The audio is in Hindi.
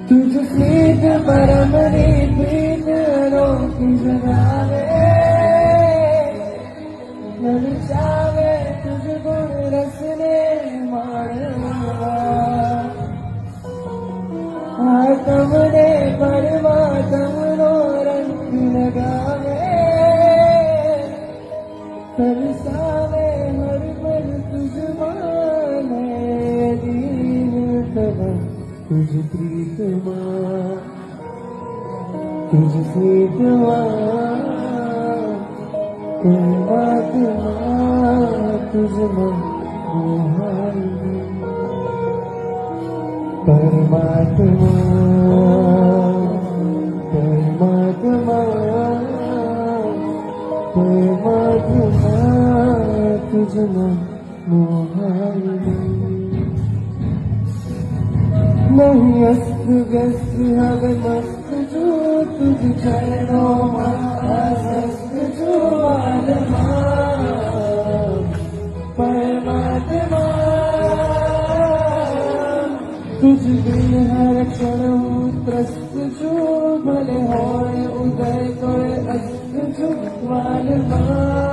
तुझ स्नेह परमरी प्रीत अनोखी जगावे मन चावे तुझ गुण रसने माणवा आत्मने परमात्मनो रंग लगावे तरसावे हर पल तुझ माने दीन तब तुझ प्रीतमा तुझ स्नेहमा परमात्मा तुझ मन मोहाई परमात्मा परमात्मा परमात्मा तुझ मन मोहाई नहीं अस्त व्यस्त हवे मस्त जो तुझ चरणों मस्त जो आलमा परमात्मा तुझ बिन हर क्षण त्रस्त जो भले होय उदय तोय अस्त जो आलमा